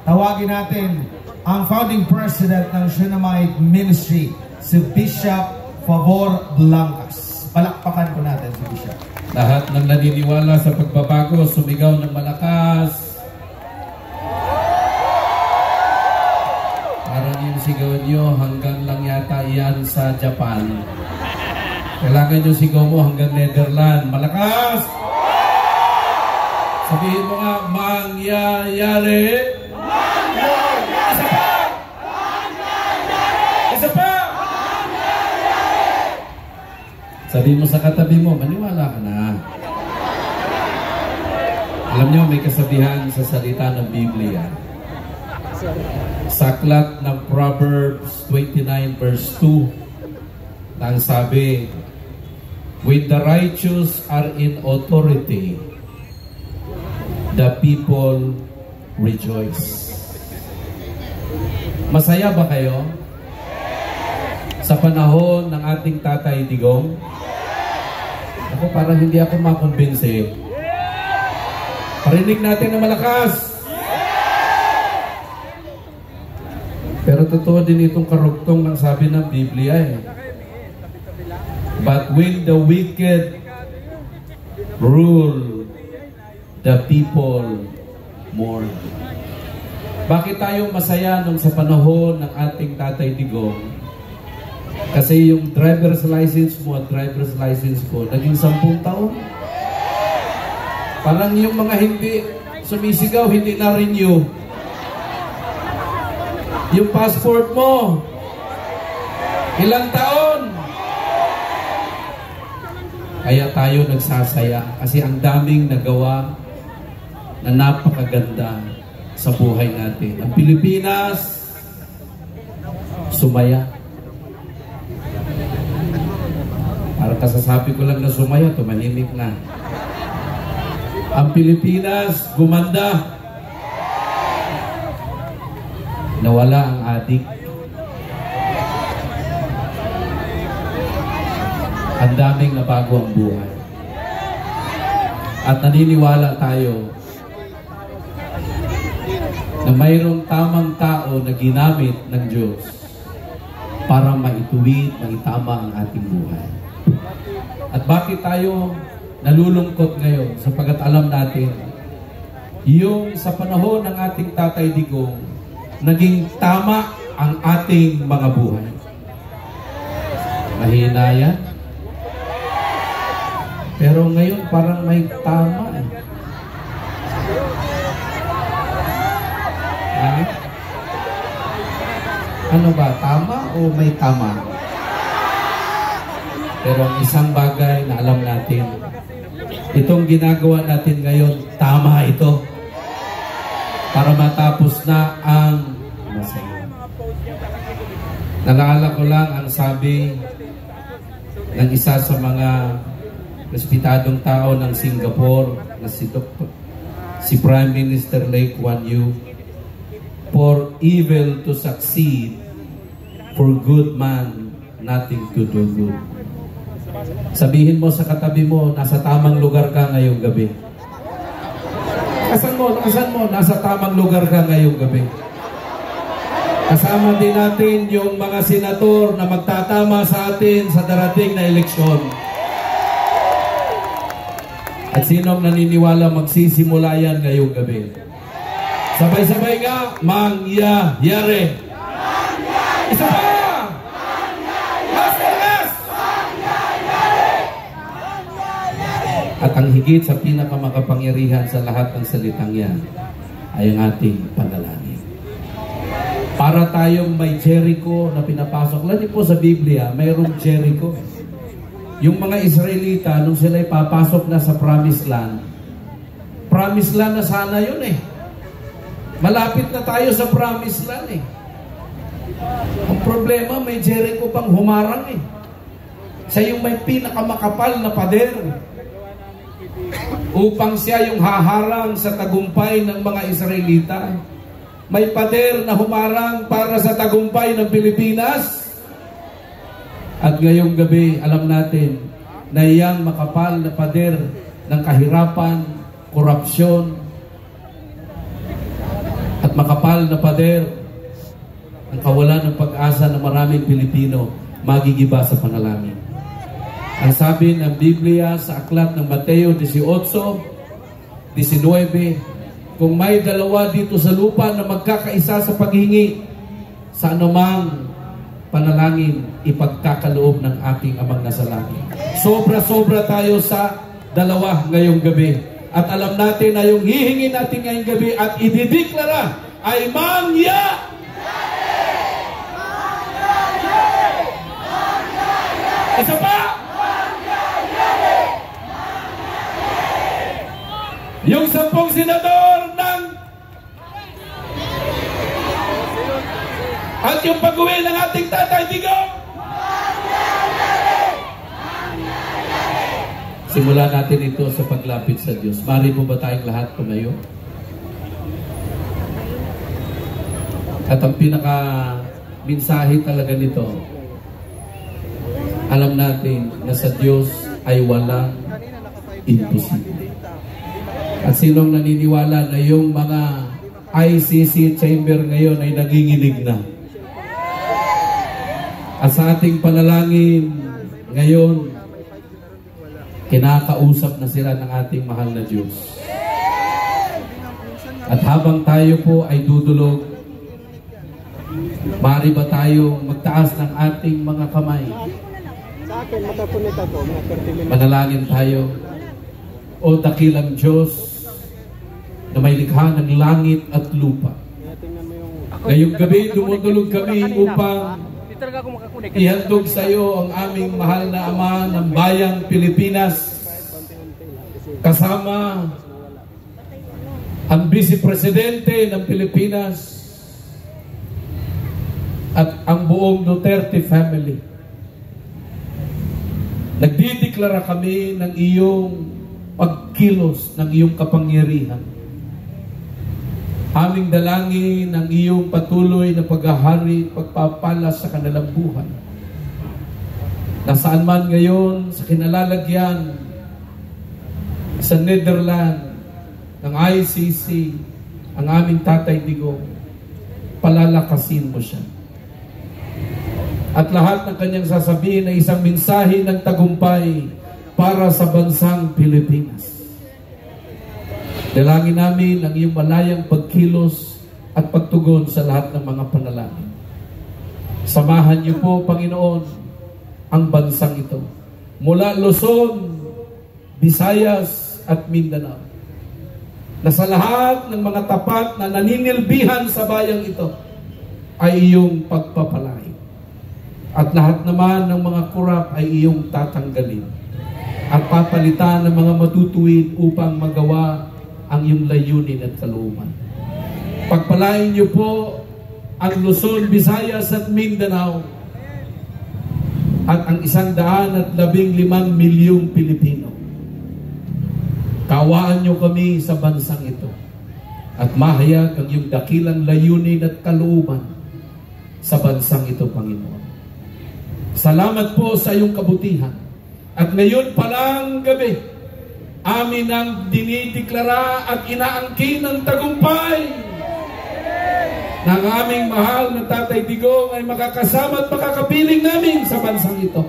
tawagin natin ang founding president ng Shunammite Ministry, si Bishop Favor Blancas. Palakpakan ko natin si Bishop. Lahat ng naniniwala sa pagbabago, sumigaw ng malakas. Parang yung sigaw nyo, hanggang lang yata iyan sa Japan. Kailangan yung sigaw mo hanggang Netherlands. Malakas! Sabihin mo nga, mangyayari. Mangyayari! Isa pa! Mangyayari! Sabihin mo sa katabi mo, maniwala ka na. Alam nyo, may kasabihan sa salita ng Biblia. Sa aklat ng Proverbs 29 verse 2, nang sabi, when the righteous are in authority, the people rejoice. Masaya ba kayo? Sa panahon ng ating Tatay Digong? Ako parang hindi ako makumbinsi. Parinig natin na malakas. Pero totoo din itong karugtong ng sabi ng Biblia eh. But when the wicked rule, the people mourn. Bakit tayo masaya nung sa panahon ng ating Tatay Digong? Kasi yung driver's license mo at driver's license ko naging 10 taon. Parang yung mga hindi sumisigaw, hindi na-renew. Yung passport mo, ilang taon? Kaya tayo nagsasaya kasi ang daming nagawa na napakaganda sa buhay natin. Ang Pilipinas, sumaya. Parang kasasabi ko lang na sumaya, tumahimik na. Ang Pilipinas, gumanda. Nawala ang adik. Ang daming nabago ang buhay. At naniniwala tayo na mayroong tamang tao na ginamit ng Diyos para maituwid, maitama ang ating buhay. At bakit tayo nalulungkot ngayon? Sapagkat alam natin, yung sa panahon ng ating Tatay Digong, naging tama ang ating mga buhay. Mahina yan. Pero ngayon parang may tama eh. Ano ba? Tama o may tama? Pero ang isang bagay na alam natin, itong ginagawa natin ngayon, tama ito. Para matapos na ang masaya. Nalala ko lang ang sabi ng isa sa mga respetadong tao ng Singapore na si Prime Minister Lee Kuan Yew, for evil to succeed, for good man nothing to do good. Sabihin mo sa katabi mo, nasa tamang lugar ka ngayong gabi. Lakasan mo, nasa tamang lugar ka ngayong gabi. Kasama din natin yung mga senator na magtatama sa atin sa darating na eleksyon. At sinong naniniwala magsisimula yan ngayong gabi? Sabay-sabay nga, mangyayari. Isa pa! At ang higit sa pinakamakapangyarihan sa lahat ng salitang yan ay ang ating panalangin. Para tayong may Jericho na pinapasok. Lalo po sa Biblia, mayroong Jericho. Yung mga Israelita, nung sila'y papasok na sa Promised Land na sana yun eh. Malapit na tayo sa Promised Land eh. Ang problema, may Jericho pang humarang eh. Siya yung may pinakamakapal na pader upang siya yung haharang sa tagumpay ng mga Israelita. May pader na humarang para sa tagumpay ng Pilipinas. At ngayong gabi, alam natin na iyang makapal na pader ng kahirapan, korupsyon, At makapal na pader ang kawalan ng pag-asa ng maraming Pilipino magigiba sa panalangin. Ang sabi ng Biblia sa aklat ng Mateo 18:19, kung may dalawa dito sa lupa na magkakaisa sa paghingi sa anumang panalangin, ipagkakaloob ng aking Amang nasa langit. Sobra-sobra tayo sa dalawa ngayong gabi. At alam natin na yung hihingi natin ngayong gabi at idideklara ay mangyayari! Isa pa! Yung 10 senador ng at yung pag-uwi ng ating Tatay Digong. Simulan natin ito sa paglapit sa Diyos. Mari po ba tayong lahat tumayo? At ang pinaka-mensahe talaga nito, alam natin na sa Diyos ay walang imposible. At sinong naniniwala na yung mga ICC chamber ngayon ay nanginginig na? At sa ating panalangin ngayon, kinakausap na sila ng ating mahal na Diyos. At habang tayo po ay dudulog, maaari ba tayo magtaas ng ating mga kamay? Manalangin tayo. O dakilang Diyos na may likha ng langit at lupa. Ngayong gabi, dumudulog kami upang ihandog sa iyo ang aming mahal na Ama ng Bayang Pilipinas, kasama ang Vice Presidente ng Pilipinas at ang buong Duterte family. Nagdideklara kami ng iyong pagkilos, ng iyong kapangyarihan. Aming dalangin ng iyong patuloy na paghahari, pagpapala sa kanilang buhay. Nasaan man ngayon sa kinalalagyan sa Netherlands ng ICC ang aming Tatay Digong, palalakasin mo siya. At lahat ng kanyang sasabihin ay isang mensahe ng tagumpay para sa bansang Pilipinas. Dalangin namin ang iyong malayang pagkilos at pagtugon sa lahat ng mga panalangin. Samahan niyo po, Panginoon, ang bansang ito. Mula Luzon, Visayas at Mindanao. Na sa lahat ng mga tapat na naninilbihan sa bayang ito ay iyong pagpapalain. At lahat naman ng mga kurap ay iyong tatanggalin. At papalitan ng mga matutuwid upang magawa ang iyong layunin at kalooban. Pagpalain niyo po ang Luzon, Visayas at Mindanao at ang 115 milyong Pilipino. Kawaan niyo kami sa bansang ito at mahayag ang iyong dakilang layunin at kalooban sa bansang ito, Panginoon. Salamat po sa iyong kabutihan. At ngayon palang gabi, amin ang dinideklara at inaangkin ng tagumpay ng aming mahal na Tatay Digong ay makakasama at makakapiling namin sa bansang ito.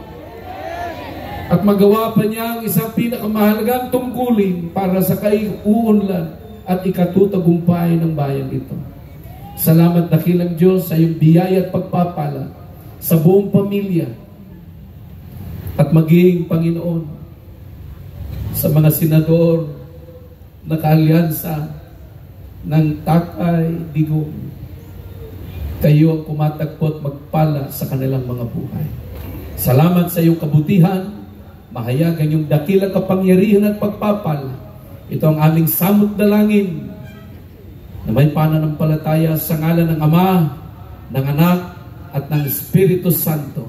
At magawa pa niya ang isang pinakamahalagang tungkulin para sa kaiuunlad at ikatutagumpay ng bayan ito. Salamat dakilang Diyos sa iyong biyaya at pagpapala sa buong pamilya at maging Panginoon sa mga senador na kaalyansa ng Tatay Digong. Kayo ang kumatagpo at magpala sa kanilang mga buhay. Salamat sa iyong kabutihan, mahayag ang iyong dakilang kapangyarihan at pagpapala. Ito ang aming samot dalangin na may pananampalataya sa ngalan ng Ama, ng Anak, at ng Espiritu Santo.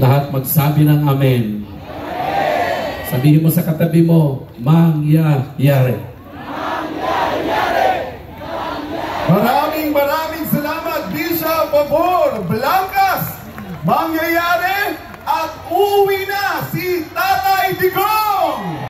Lahat magsabi ng Amen. Sabihin mo sa katabi mo, mangyayari. Maraming salamat, Bishop Favor Blancas. Mangyayari at uwi na si Tatay Digong.